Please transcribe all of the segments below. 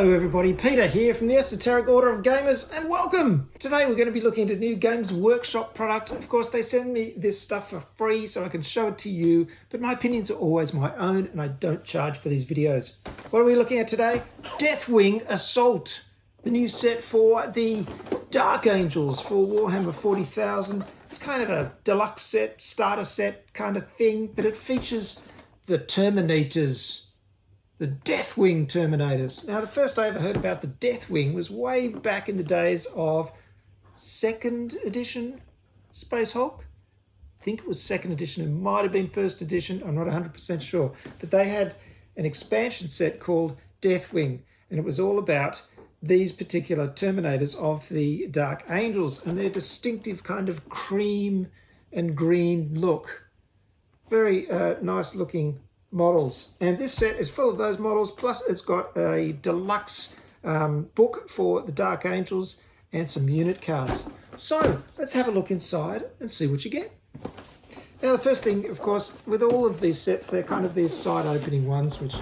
Hello everybody, Peter here from the Esoteric Order of Gamers, and welcome! Today we're going to be looking at a new Games Workshop product. Of course, they send me this stuff for free so I can show it to you, but my opinions are always my own and I don't charge for these videos. What are we looking at today? Deathwing Assault, the new set for the Dark Angels for Warhammer 40,000. It's kind of a deluxe set, starter set kind of thing, but it features the Terminators. The Deathwing Terminators. Now, the first I ever heard about the Deathwing was way back in the days of 2nd edition Space Hulk. I think it was 2nd edition. It might have been 1st edition. I'm not 100% sure. But they had an expansion set called Deathwing, and it was all about these particular Terminators of the Dark Angels and their distinctive kind of cream and green look. Very nice looking models, and this set is full of those models, plus it's got a deluxe book for the Dark Angels and some unit cards. So let's have a look inside and see what you get. Now, the first thing, of course, with all of these sets, they're kind of these side opening ones, which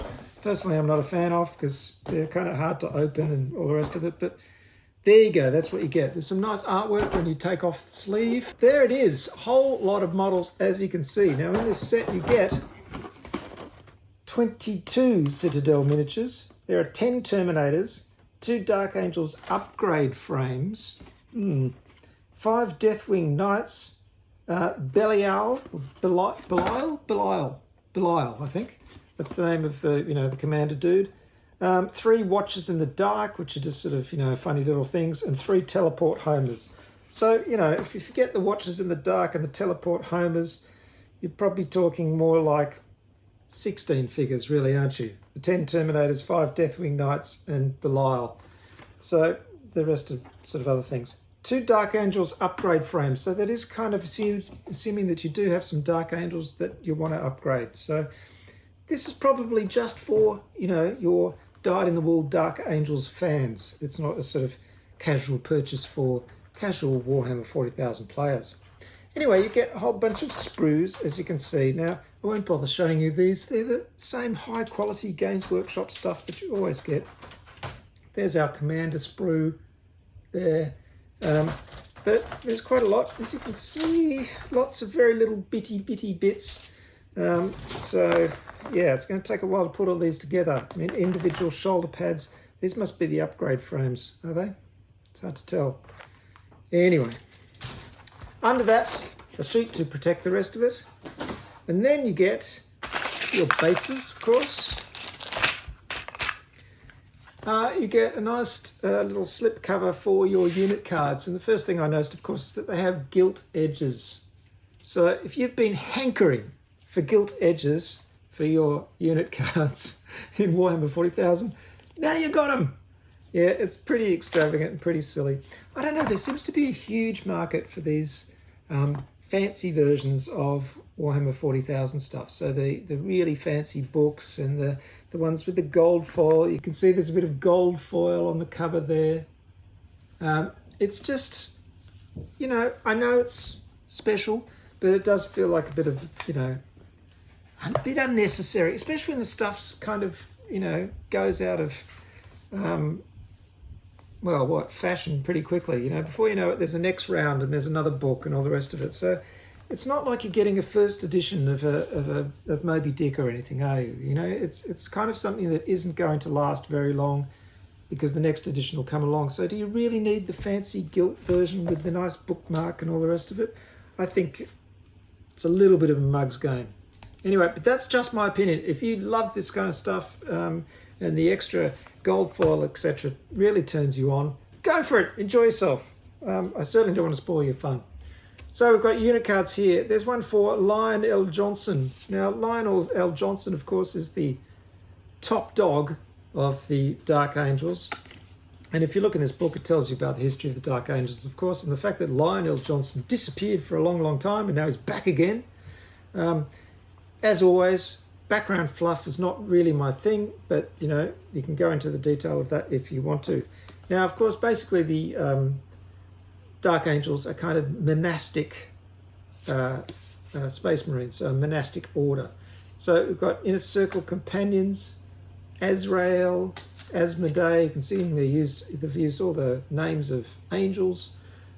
personally I'm not a fan of because they're kind of hard to open and all the rest of it, but there you go, that's what you get. There's some nice artwork when you take off the sleeve. There it is, a whole lot of models, as you can see. Now, in this set you get 22 Citadel miniatures. There are 10 Terminators, 2 Dark Angels upgrade frames, 5 Deathwing Knights, Belial, Belial, I think. That's the name of the commander dude. 3 Watchers in the Dark, which are just sort of, funny little things, and 3 Teleport Homers. So, if you forget the Watchers in the Dark and the Teleport Homers, you're probably talking more like 16 figures, really, aren't you? The 10 Terminators, 5 Deathwing Knights, and Belial. So the rest are sort of other things. 2 Dark Angels upgrade frames. So that is kind of assuming that you do have some Dark Angels that you want to upgrade. So this is probably just for, your dyed-in-the-wool Dark Angels fans. It's not a sort of casual purchase for casual Warhammer 40,000 players. Anyway, you get a whole bunch of sprues, as you can see. Now, I won't bother showing you these. They're the same high-quality Games Workshop stuff that you always get. There's our Commander sprue there. But there's quite a lot. As you can see, lots of very little bitty bits. So, yeah, it's going to take a while to put all these together. I mean, individual shoulder pads. These must be the upgrade frames, are they? It's hard to tell. Anyway. Under that, a sheet to protect the rest of it. And then you get your bases, of course. You get a nice little slip cover for your unit cards. And the first thing I noticed, of course, is that they have gilt edges. So if you've been hankering for gilt edges for your unit cards in Warhammer 40,000, now you got them. Yeah, it's pretty extravagant and pretty silly. I don't know, there seems to be a huge market for these fancy versions of Warhammer 40,000 stuff. So the really fancy books and the ones with the gold foil. You can see there's a bit of gold foil on the cover there. It's just, I know it's special, but it does feel like a bit of, a bit unnecessary, especially when the stuff's kind of, goes out of, fashion pretty quickly. Before you know it, there's a next round and there's another book and all the rest of it. So it's not like you're getting a first edition of Moby Dick or anything, are you? It's kind of something that isn't going to last very long because the next edition will come along. So do you really need the fancy gilt version with the nice bookmark and all the rest of it? I think it's a little bit of a mug's game. Anyway, but that's just my opinion. If you love this kind of stuff and the extra gold foil, etc., really turns you on, go for it. Enjoy yourself. I certainly don't want to spoil your fun. So we've got unit cards here. There's one for Lionel Johnson. Now, Lionel L. Johnson, of course, is the top dog of the Dark Angels. And if you look in this book, it tells you about the history of the Dark Angels, of course, and the fact that Lionel Johnson disappeared for a long, long time and now he's back again. As always, background fluff is not really my thing, but, you can go into the detail of that if you want to. Now, of course, basically the Dark Angels are kind of monastic Space Marines, so a monastic order. So we've got Inner Circle Companions, Azrael, Asmodee, you can see they've used all the names of angels.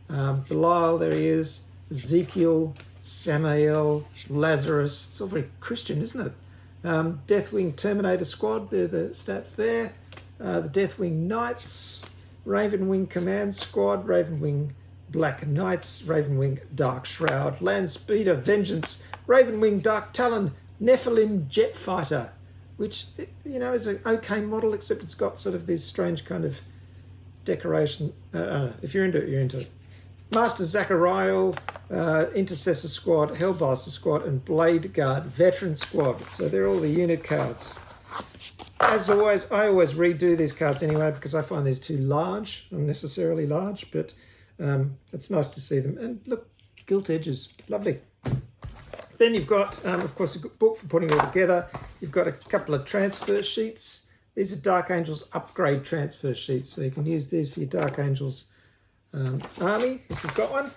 Belial, there he is. Ezekiel, Samael, Lazarus. It's all very Christian, isn't it? Deathwing Terminator Squad, they're the stats there. The Deathwing Knights, Ravenwing Command Squad, Ravenwing Black Knights, Ravenwing Dark Shroud, Land Speeder Vengeance, Ravenwing Dark Talon, Nephilim Jet Fighter, which, you know, is an okay model, except it's got sort of this strange kind of decoration. If you're into it, you're into it. Master Zachariel, Intercessor Squad, Hellblaster Squad, and Blade Guard Veteran Squad. So they're all the unit cards. As always, I always redo these cards anyway because I find these too large, unnecessarily large, but it's nice to see them. And look, gilt edges, lovely. Then you've got, of course, a book for putting it all together. You've got a couple of transfer sheets. These are Dark Angels upgrade transfer sheets, so you can use these for your Dark Angels army if you've got one.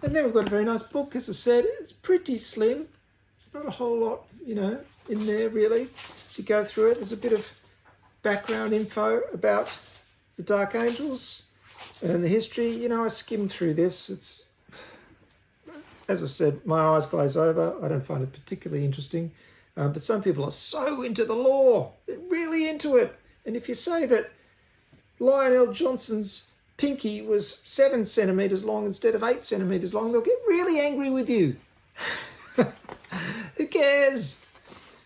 And then we've got a very nice book. As I said, it's pretty slim. It's not a whole lot, you know, in there really. If you go through it, there's a bit of background info about the Dark Angels and the history. You know, I skimmed through this. It's, as I've said, my eyes glaze over. I don't find it particularly interesting. But some people are so into the lore. They're really into it. And if you say that Lionel Johnson's pinky was 7 centimetres long instead of 8 centimetres long, they'll get really angry with you. Who cares?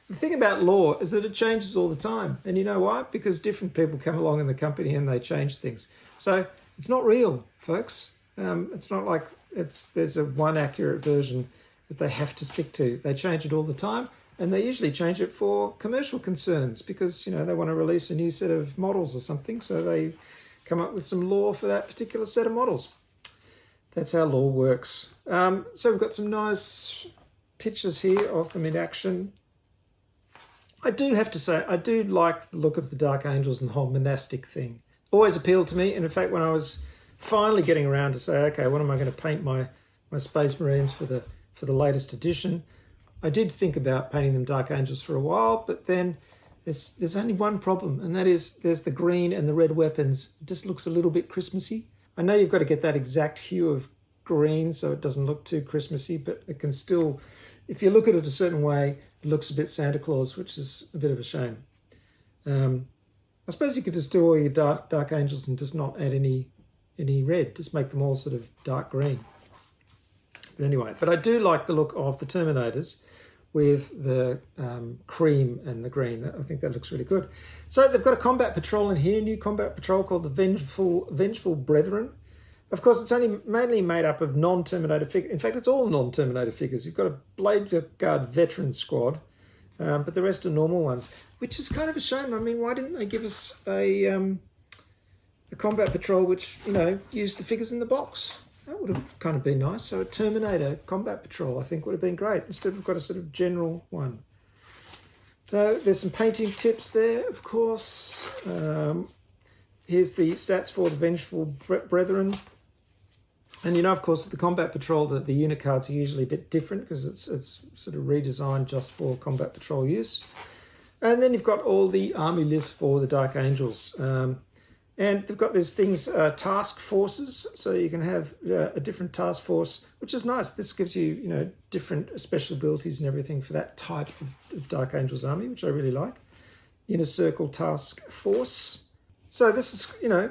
The thing about lore is that it changes all the time. And you know why? Because different people come along in the company and they change things. So it's not real, folks. It's not like there's a one accurate version that they have to stick to. They change it all the time. And they usually change it for commercial concerns because, you know, they want to release a new set of models or something. So they come up with some lore for that particular set of models. That's how lore works. So we've got some nice pictures here of them in action. I do have to say, I do like the look of the Dark Angels and the whole monastic thing. Always appealed to me. And in fact, when I was finally getting around to say, okay, what am I going to paint my Space Marines for the latest edition, I did think about painting them Dark Angels for a while, but then there's only one problem, and that is there's the green and the red weapons. It just looks a little bit Christmassy. I know you've got to get that exact hue of green so it doesn't look too Christmassy, but it can still, if you look at it a certain way, it looks a bit Santa Claus, which is a bit of a shame. I suppose you could just do all your dark Angels and just not add any red, just make them all sort of dark green. But anyway, but I do like the look of the Terminators with the cream and the green. I think that looks really good. So they've got a combat patrol in here, new combat patrol called the Vengeful Brethren. Of course, it's only mainly made up of non-Terminator figures. In fact, it's all non-Terminator figures. You've got a Blade Guard veteran squad, but the rest are normal ones, which is kind of a shame. I mean, why didn't they give us a combat patrol which, you know, used the figures in the box? That would have kind of been nice. So a Terminator combat patrol, I think, would have been great. Instead, we've got a sort of general one. So there's some painting tips there, of course. Here's the stats for the Vengeful Brethren. And you know, of course, the combat patrol, the unit cards are usually a bit different because it's sort of redesigned just for combat patrol use. And then you've got all the army lists for the Dark Angels. And they've got these things, task forces, so you can have a different task force, which is nice. This gives you, you know, different special abilities and everything for that type of Dark Angels army, which I really like. Inner Circle Task Force. So this is, you know,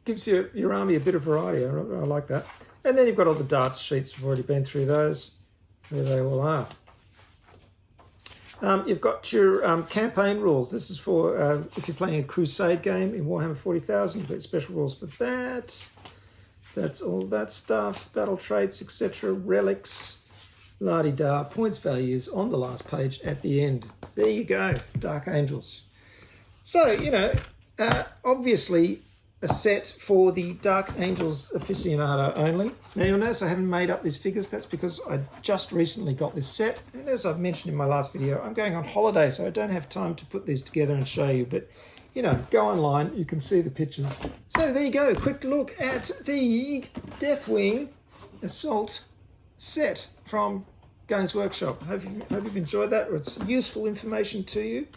gives your army a bit of variety. I like that. And then you've got all the data sheets. We've already been through those. There they all are. You've got your campaign rules. This is for if you're playing a Crusade game in Warhammer 40,000, you've got special rules for that. That's all that stuff. Battle traits, etc. Relics. La-di-da. Points values on the last page at the end. There you go. Dark Angels. So, you know, obviously a set for the Dark Angels aficionado only. Now you'll notice I haven't made up these figures. That's because I just recently got this set. And as I've mentioned in my last video, I'm going on holiday, so I don't have time to put these together and show you. But, you know, go online, you can see the pictures. So there you go. Quick look at the Deathwing Assault set from Games Workshop. Hope you've enjoyed that, or it's useful information to you.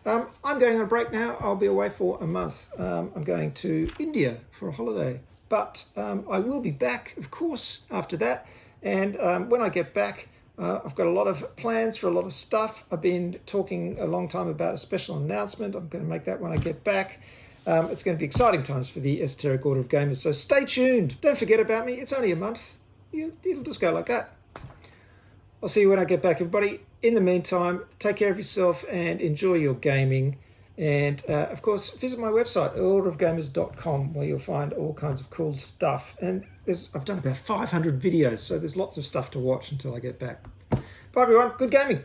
I'm going on a break now. I'll be away for a month. I'm going to India for a holiday. But I will be back, of course, after that. And when I get back, I've got a lot of plans for a lot of stuff. I've been talking a long time about a special announcement. I'm going to make that when I get back. It's going to be exciting times for the Esoteric Order of Gamers. So stay tuned. Don't forget about me. It's only a month. It'll just go like that. I'll see you when I get back, everybody. In the meantime, take care of yourself and enjoy your gaming. And, of course, visit my website, orderofgamers.com, where you'll find all kinds of cool stuff. And I've done about 500 videos, so there's lots of stuff to watch until I get back. Bye, everyone. Good gaming.